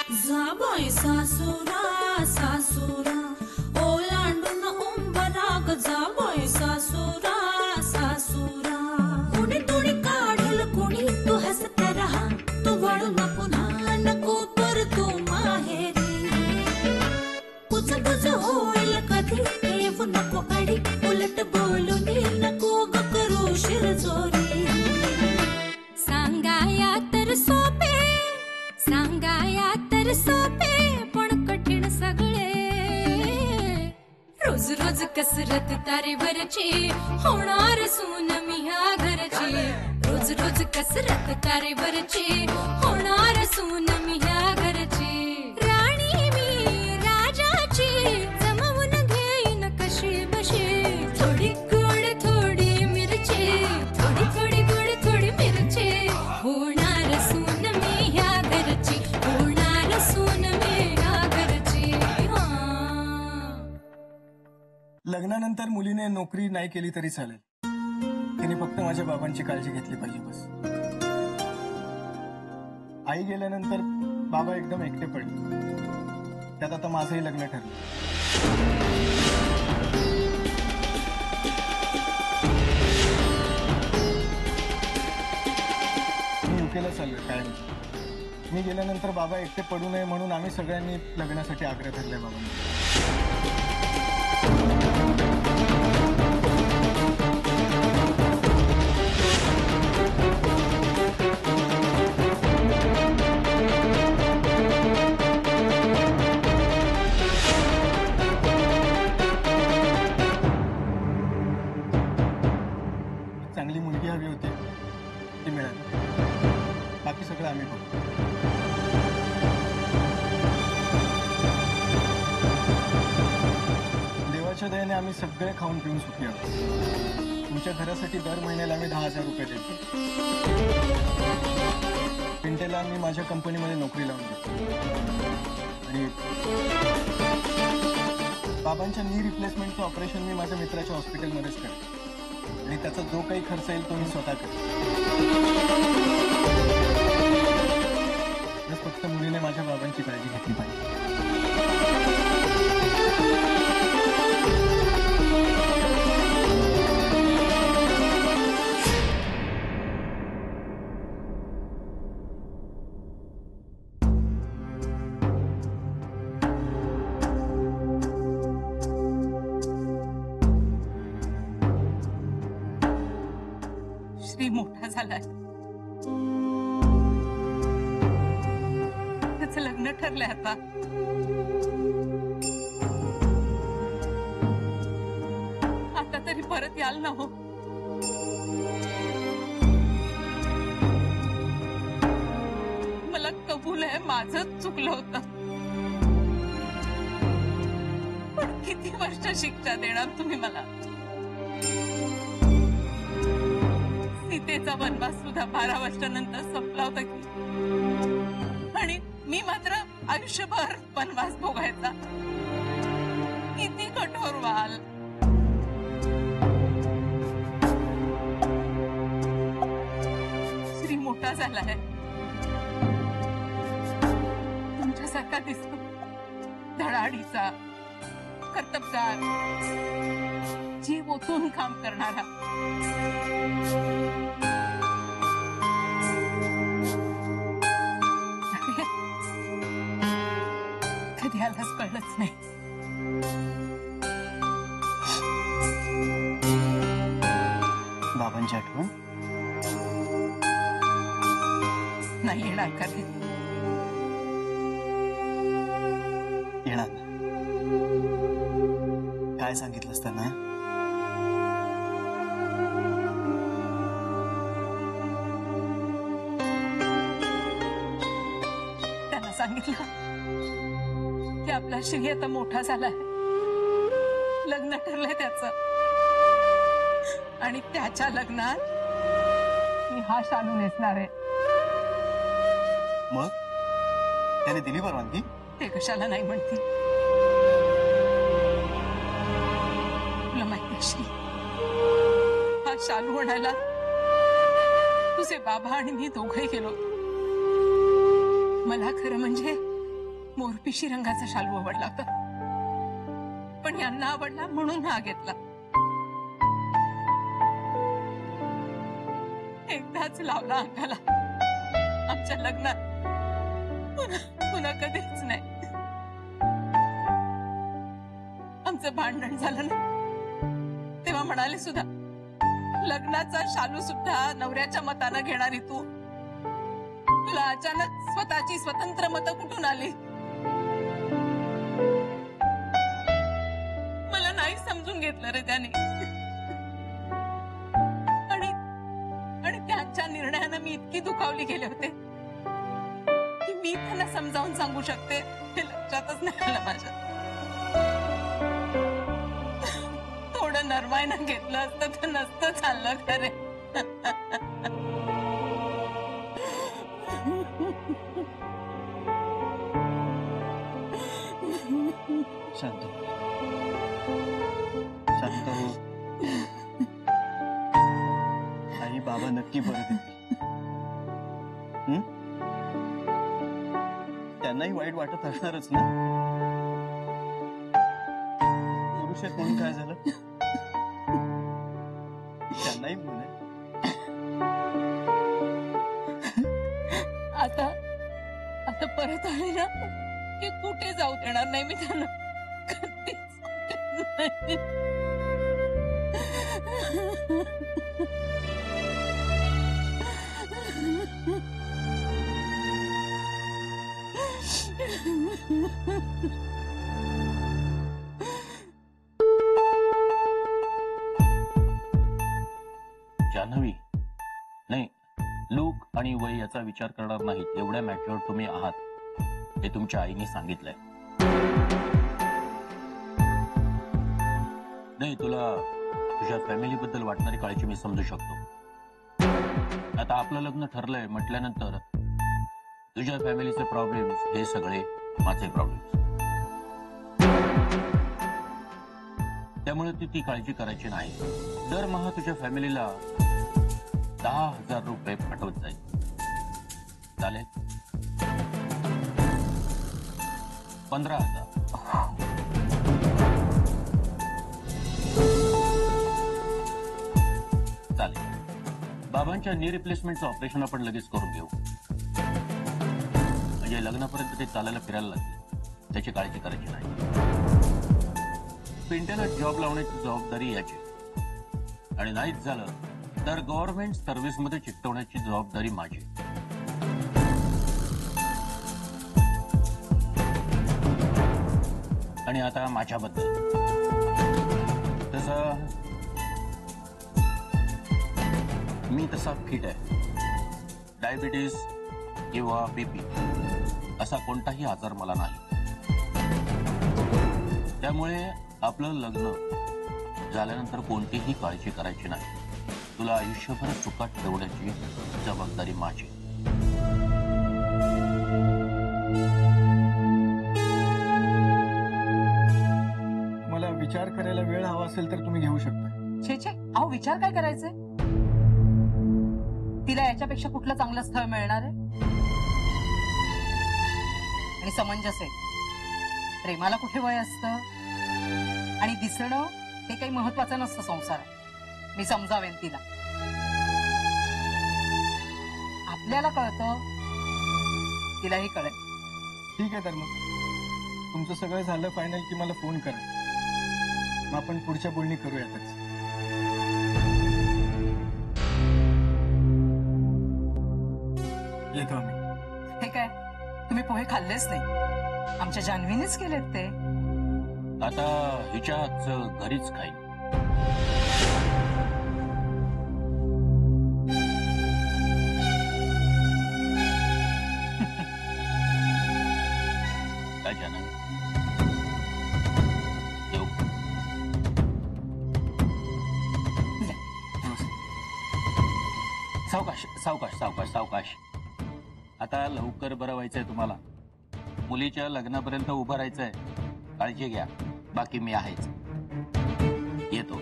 जाबाई सासुरा सासुरा ओलांडून उंबराग जाबाई सासुरा सासुरा कुणी तुणी काढल कुणी तू हसते रहा तू वळू न पुन्हा नको पर तू माहेरी कुछ कुछ होईल कधी येऊ नको अडी उलट बोलून नको ग करू शिरजोरी सांगाया तर सोपे सांगाया तर सोपे पण कठीण सगळे रोज रोज कसरत तारेवरची होणार सून मी ह्या घरची रोज रोज कसरत तारेवरची होणार सून मी ह्या घरची राणी मी राजाची जमवून घेईन कशी बशी थोडी गोड थोडी मिरची थोडी थोडी गोड थोडी मिरची होणार सून मी ह्या घरची होणार सून मी ह्या घरची लग्नानंतर मुलीने नोकरी नाही केली तरी चालेल तिने फक्त माझ्या बाबांची काळजी घेतली पाहिजे बस आई गेल्यानंतर बाबा एकदम एकटे पडले त्यात आता माझंही लग्न ठरलं मी युकेला चाललोय काय मी गेल्यानंतर बाबा एकटे पडू नये म्हणून आम्ही सगळ्यांनी लग्नासाठी आग्रह धरलाय बाबांनी चांगली मुलगी हवी होती ती मिळाली बाकी सगळं आम्ही बघू देवाच्या दयेने आम्ही सगळे खाऊन पिऊन सुखी आहोत तुमच्या घरासाठी दर महिन्याला आम्ही 10,000 रुपये देतो पिंटेला मी माझ्या कंपनीमध्ये नोकरी लावून देतो आणि बाबांच्या नी रिप्लेसमेंटचं ऑपरेशन मी माझ्या मित्राच्या हॉस्पिटलमध्येच करतो आणि त्याचा जो काही खर्च येईल तो मी स्वतः करतो फक्त मुलीने माझ्या बाबांची काळजी घेतली पाहिजे श्री मोठा झालाय त्याचं लग्न ठरलंय आता आता तरी परत याल ना हो मला कबूल आहे माझंच चुकलं होतं पण किती वर्ष शिक्षा देणार तुम्ही मला सीतेचा वनवास सुद्धा 12 वर्षानंतर संपला होता की आणि मी मात्र आयुष्यभर वनवास भोगायचा किती कठोर व्हाल श्री मोठा झालाय तुमच्यासारखा दिसतो धडाडीचा कर्तबगार जीव ओतून काम करणारा कधी आलाच कळलंच नाही बाबांची आठवण नाही येणार कधी येणार ना काय सांगितलंस त्यांना त्यांना सांगितलं की आपला श्री आता मोठा झालाय लग्न ठरलंय त्याचं आणि त्याच्या लग्नात मी हा शालू नेसणार आहे मग त्याने दिली परवानगी ते कशाला नाही म्हणती तुला माहिती श्री हा शालू आणायला तुझे बाबा आणि मी दोघंही गेलो मला खरं म्हणजे मोरपिशी रंगाचा शालू आवडला होता, पण यांना आवडला म्हणून हा घेतला. एकदाच लावला अंगाला आमच्या लग्नात, पुन्हा कधीच नाही. आमचं भांडण झालं ना तेव्हा म्हणाले सुद्धा, लग्नाचा शालू सुद्धा नवऱ्याच्या मतानं घेणारी तू, तुला अचानक स्वतःची स्वतंत्र मतं कुठून आली? मला नाही समजून घेतलं रे त्याने. आणि त्यांच्या निर्णयानं मी इतकी दुखावली गेले होते की मी त्यांना समजावून सांगू शकते हे लक्षातच नाही आलं माझ्या. थोडं नरमाईनं घेतलं असतं तर नसतं चाललं खरे. शांत शांत हो. आई बाबा नक्की परत येतील. त्यांनाही वाईट वाटत असणारच ना. पुरुष आहेत म्हणून काय झालं, त्यांनाही मुलं आहे. आता परत आले ना की कुठे जाऊ देणार नाही मी त्यांना. कधीच नाही. जान्हवी, नाही, लूक आणि वय याचा विचार करणार नाहीत एवढ्या मॅच्युअर तुम्ही आहात हे तुमच्या आईने सांगितलंय. नाही, तुला तुझ्या फॅमिली बद्दल वाटणारी काळजी मी समजू शकतो. आता आपलं लग्न ठरलंय म्हटल्यानंतर तुझ्या फॅमिलीचे प्रॉब्लेम्स हे सगळे माझे प्रॉब्लेम्स, त्यामुळे ती काळजी करायची नाही. दरमहा तुझ्या फॅमिलीला 10,000 रुपये पाठवत जाईल. चालेल? 15,000. चालेल. बाबांच्या नी रिप्लेसमेंटचं ऑपरेशन आपण लगेच करून घेऊ, म्हणजे लग्नापर्यंत ते चालायला फिरायला लागतील. त्याची काळजी करायची नाही. पिंट्याला जॉब लावण्याची जबाबदारी याची, आणि नाहीच झालं तर गव्हर्नमेंट सर्व्हिस मध्ये चिकटवण्याची जबाबदारी माझी. आणि आता माझ्याबद्दल तसं मी तसा फिट आहे. डायबिटीज किंवा बीपी असा कोणताही आजार मला नाही. त्यामुळे आपलं लग्न झाल्यानंतर कोणतीही काळजी करायची नाही. तुला आयुष्यभर सुखात ठेवण्याची जबाबदारी माझी. मला विचार करायला वेळ हवा असेल तर तुम्ही घेऊ शकता. छे छे, अहो विचार काय करायचे? तिला याच्यापेक्षा कुठलं चांगलं स्थळ मिळणार आहे आणि समंजस आहे. प्रेमाला कुठे वय असतं, आणि दिसणं हे काही महत्वाचं नसतं संसारात. मी समजावेन तिला. आपल्याला कळतं, तिलाही कळेल. ठीक आहे, तर मग तुमचं सगळं झालं फायनल की मला फोन करा, मग आपण पुढच्या बोलणी करूयातच. येतो आम्ही. हे काय, तुम्ही पोहे खाल्लेच नाही? आमच्या जान्हवीनेच केलेत ते. आता हिच्या हातचं घरीच खाईन. काय जान्हवी, येऊ? सावकाश सावकाश सावकाश सावकाश. आता लवकर बरं व्हायचंय तुम्हाला. मुलीच्या लग्नापर्यंत उभं राहायचंय. काळजी घ्या, बाकी मी आहेच. येतो.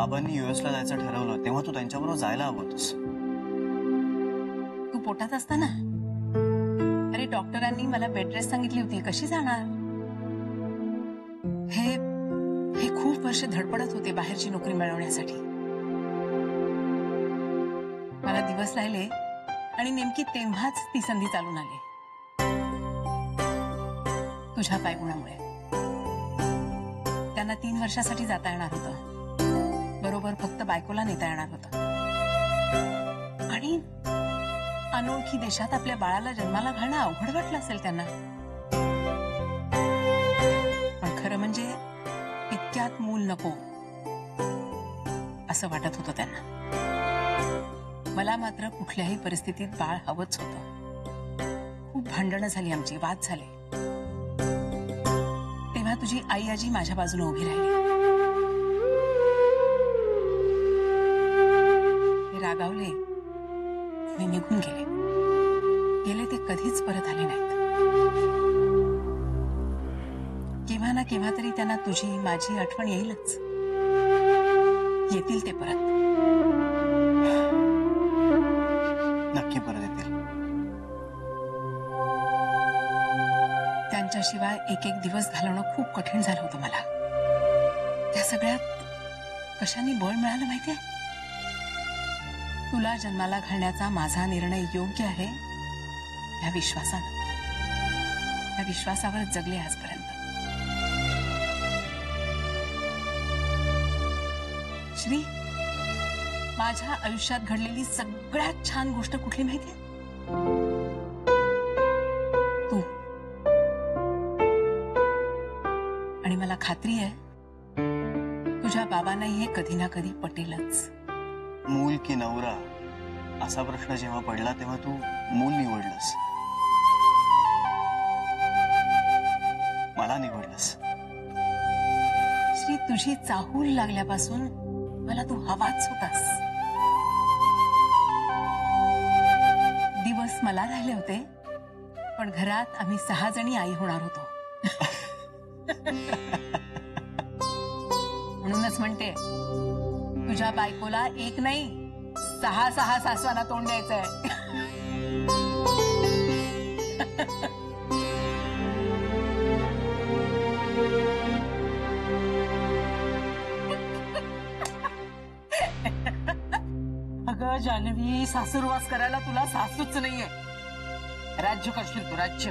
बाबांनी युएसला जायचं ठरवलं तेव्हा तू त्यांच्याबरोबर जायला हवं होतंस. तू पोटात असताना अरे डॉक्टरांनी मला बेड रेस्ट सांगितली होती, कशी जाणार? हे हे खूप वर्ष धडपडत होते बाहेरची नोकरी मिळवण्यासाठी. मला दिवस राहिले आणि नेमकी तेव्हाच ती संधी चालून आली तुझ्या पायगुणामुळे. त्यांना 3 वर्षासाठी जाता येणार होतं, बरोबर फक्त बायकोला नेता येणार होतं. आणि अनोळखी देशात आपल्या बाळाला जन्माला घालणं अवघड वाटलं असेल त्यांना. पण खरं म्हणजे इतक्यात मूल नको असं वाटत होतं त्यांना. मला मात्र कुठल्याही परिस्थितीत बाळ हवंच होतं. खूप भांडणं झाली आमची, वाद झाले. तेव्हा तुझी आई आजी माझ्या बाजूने उभी राहिली. ते रागावले, मी निघून गेले ते कधीच परत आले नाहीत. केव्हा ना केव्हा तरी त्यांना तुझी माझी आठवण येईलच. येतील ते परत, नक्की परत येतील. त्यांच्याशिवाय एक एक दिवस घालवणं खूप कठीण झालं होतं मला. त्या सगळ्यात कशाने बळ मिळालं माहितीये? तुला जन्माला घालण्याचा माझा निर्णय योग्य आहे या विश्वासानं. या विश्वासावर जगले आजपर्यंत. श्री, माझ्या आयुष्यात घडलेली सगळ्यात छान गोष्ट कुठली माहितीये? तू. आणि मला खात्री आहे तुझ्या बाबांनाही हे कधी ना कधी पटेलच. मूल की नवरा असा प्रश्न जेव्हा पडला तेव्हा तू मूल निवडलंस, मला निवडलंस. श्री, तुझी चाहूल लागल्यापासून मला तू हवाच होतास. दिवस मला राहिले होते, पण घरात आम्ही 6 जणी आई होणार होतो. म्हणूनच म्हणते, तुझ्या बायकोला 1 नाही 6 सासवांना तोंड द्यायचंय. अगं जानवी, सासूरवास करायला तुला सासूच नाहीये. राज्य करशील तू, राज्य.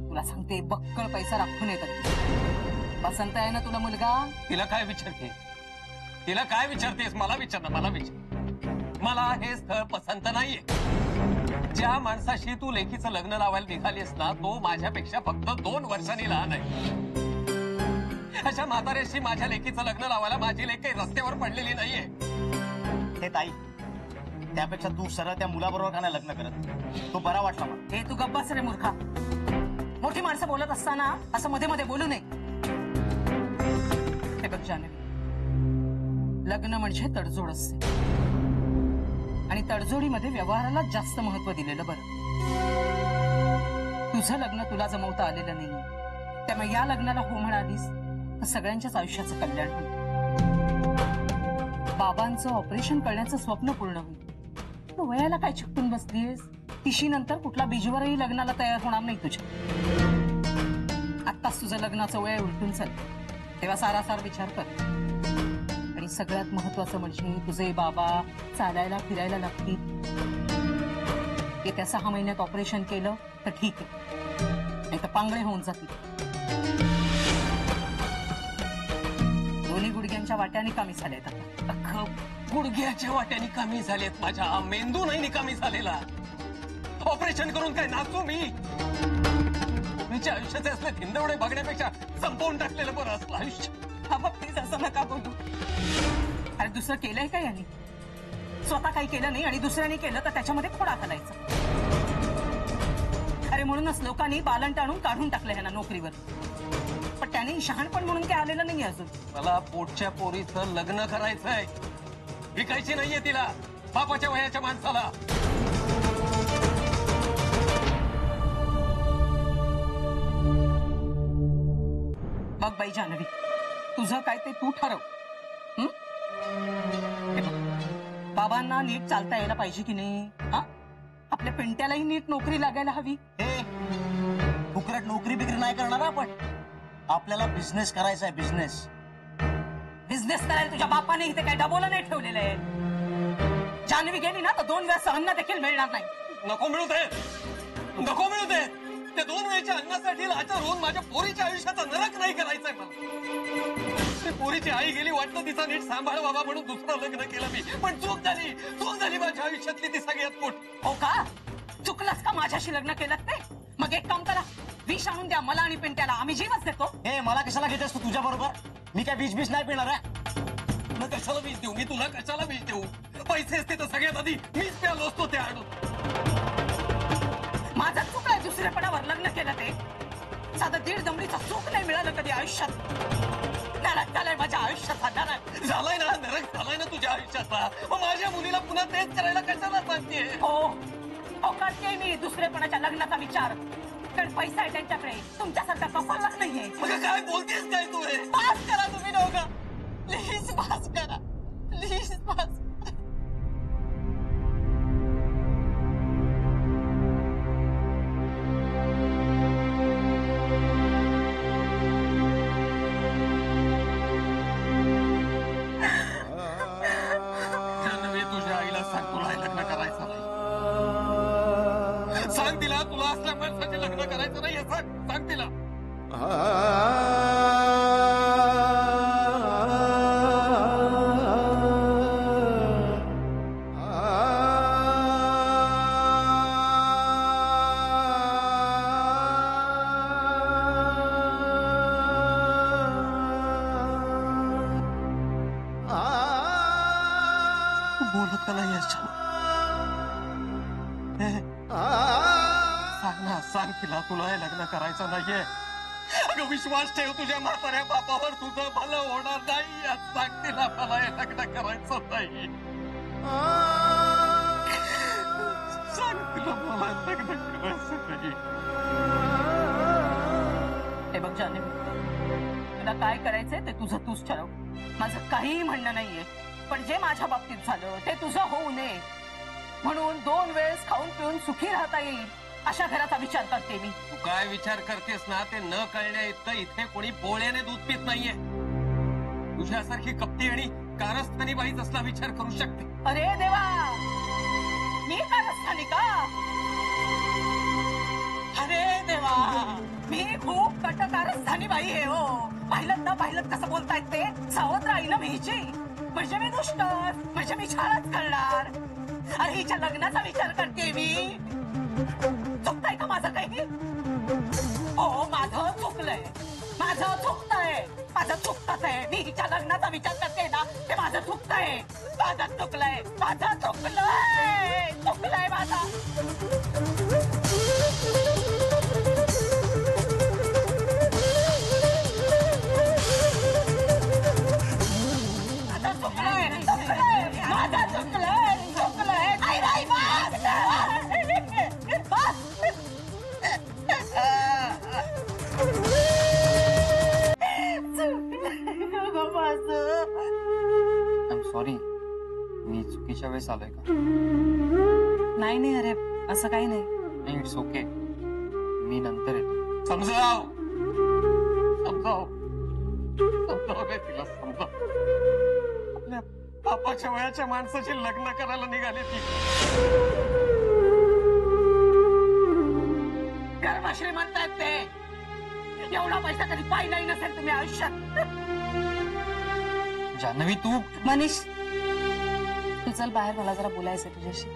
तुला सांगते, बक्कळ पैसा राखून येतात. पसंत आहे ना तुला मुलगा? तिला काय विचारते? तिला काय विचारतेस? मला विचार ना, मला विचार. मला हे स्थळ पसंत नाहीये. ज्या माणसाशी तू लेकीचं लग्न लावायला निघालीस ना, तो माझ्यापेक्षा फक्त 2 वर्षांनी लहान आहे. अशा म्हाताऱ्याशी माझ्या लेकीचं लग्न लावायला माझी लेक काही रस्त्यावर पडलेली नाहीये. हे ताई, त्यापेक्षा तू सरळ त्या मुलाबरोबर का नाही लग्न करत? तो बरा वाटला मला. हे तू गप्पास रे मूर्खा. मोठी माणसं बोलत असताना असं मध्ये मध्ये बोलू नये. हे बघ जानवी, लग्न म्हणजे तडजोड असते आणि तडजोडीमध्ये व्यवहाराला जास्त महत्व दिलेलं बरं. तुझं लग्न तुला जमवता आलेलं नाही, त्यामुळे या लग्नाला हो म्हणालीस तर सगळ्यांच्याच आयुष्याचं कल्याण होईल. बाबांचं ऑपरेशन करण्याचं स्वप्न पूर्ण होईल. तू वयाला काय चिकटून बसलीयस? 30 नंतर कुठला बीजवरही लग्नाला तयार होणार नाही तुझ्या. आत्ताच तुझं लग्नाचं वय उलटून चाल, तेव्हा सारासार विचार कर. आणि सगळ्यात महत्वाचं म्हणजे तुझे बाबा चालायला फिरायला लागतील. येत्या 6 महिन्यात ऑपरेशन केलं तर ठीक आहे, नाही तर पांगळे होऊन जातील. दोन्ही गुडघ्यांच्या वाट्याने कमी झालेत आता. अख्खं गुडघ्याच्या वाट्याने कमी झालेत. माझ्या मेंदू नाही कमी झालेला. ऑपरेशन करून काय नाचू मी? तुमच्या आयुष्याचे असले धिंदवडे बघण्यापेक्षा संपवून टाकलेलं बरं असलं आयुष्य. हा बघ, प्लीज असं नका बोलू. अरे दुसरं केलंय का यांनी? स्वतः काही केलं नाही आणि दुसऱ्याने केलं तर त्याच्यामध्ये खोडा घालायचा. अरे म्हणूनच लोकांनी बालंट आणून काढून टाकलं ह्यांना नोकरीवर. पण त्याने शहाणपण म्हणून काय आलेलं नाही अजून. मला पोटच्या पोरीचं लग्न करायचंय. विकायची नाहीये तिला बापाच्या वयाच्या माणसाला. बघ बाई जानवी, तुझं काय ते तू ठरव. हे बघ, बाबांना नीट चालता यायला पाहिजे की नाही हा? आपल्या पिंट्यालाही नीट नोकरी लागायला हवी. हे फुकट नोकरी बिकरी नाही करणार आपण. आपल्याला बिझनेस करायचा आहे, बिझनेस. बिझनेस करायला तुझ्या बापाने इथे काही डबोला नाही ठेवलेलं आहे. जान्हवी गेली ना तर 2 वेळा अन्न देखील मिळणार नाही. नको मिळू दे, नको मिळू दे. त्या 2 वेळच्या अन्नासाठी लाचार होऊन माझ्या पोरीच्या आयुष्याचा नरक नाही करायचंय मला. ती पोरीची आई गेली, वाटतं तिचा नीट सांभाळ बाबा म्हणून दुसरं लग्न केलं मी, पण चूक झाली माझ्या आयुष्यातली ती सगळ्यात मोठी. हो का? चुकलंस का माझ्याशी लग्न केलं ते? मग एक काम करा, विष आणून द्या मला आणि पिंट्याला, आम्ही जीवच देतो. हे मला कशाला घेतेस तू तुझ्या बरोबर? मी काय बीच नाही पिणार आहे. तुला कशाला बीज देऊ मी? तुला कशाला बीज देऊ? पैसे असते तर सगळ्यात आधी मीच प्यालो असतो ते आणून. माझं चुकलंय दुसऱ्यापणावर लग्न केलं ते. साधं 1.5 दमडीचं सुख नाही मिळालं कधी आयुष्यात. नरक झालाय माझ्या आयुष्याचा, नरक झालाय ना, नरक झालाय ना तुझ्या आयुष्यातला. मग माझ्या मुलीला पुन्हा तेच करायला कशाला सांगते? हो करते मी दुसरेपणाच्या लग्नाचा विचार. कारण पैसा आहे त्यांच्याकडे, तुमच्यासारखा कपालच नाहीये. मग काय बोलतेस काय तू? हे पास करा तुम्ही दोघं, प्लीज पास करा, प्लीज पास. जान्हवी, तुझ्या आईला सांग तुला हे लग्न करायचं नाही. सांग तिला तुला असल्या माणसाचे लग्न करायचं नाही. सांग तिला. बोलत का नाही याच्या? सांग ना, सांग तिला तुला हे लग्न करायचं नाहीये. अगं विश्वास ठेव तुझ्या म्हाताऱ्या बापावर, तुझं भलं होणार नाही. आज सांग तिला मला हे लग्न करायचं नाही. सांग तिला मला लग्न करायचं नाही. हे बघ जान्हवी, तुला काय करायचंय ते तुझं तूच ठरव. माझं काहीही म्हणणं नाहीये, पण जे माझ्या बाबतीत झालं ते तुझं होऊ नये म्हणून 2 वेळेस खाऊन पिऊन सुखी राहता येईल अशा घराचा विचार करते मी. तू काय विचार करतेस ना ते न कळण्या इतकं इथे कोणी बोळ्याने दूध पित नाहीये. तुझ्यासारखी कपटी आणि कारस्थानी बाईच असला विचार करू शकते. अरे देवा, मी कारस्थानी का? अरे देवा, मी खूप कट कारस्थानी बाई आहे हो. पाहिलं कसं बोलतायत ते? सावत्र आई ना मीची. म्हणजे मी दुष्ट, म्हणजे मी छानच करणार. अरे हिच्या लग्नाचा विचार करते मी. चुकताय का माझं काही? हो, माझं चुकलंय, माझं चुकतच आहे. मी हिच्या लग्नाचा विचार करते ना, ते माझं चुकतंय. माझं चुकलंय सॉरी, मी चुकीच्या वेळेस आलोय का? नाही अरे, असं काही नाही. नाही, इट्स ओके. मी नंतर येतो. समजाव रे तिला, समजाव. आपल्या बापाच्या वयाच्या माणसाची लग्न करायला निघाली ती. कर्म श्रीमंत आहेत ते. एवढा पैसा कधी पाहिलाही नसेल तुम्ही आयुष्यात. जान्हवी, तू मनीष, तू चल बाहेर, मला जरा बोलायचं तुझ्याशी.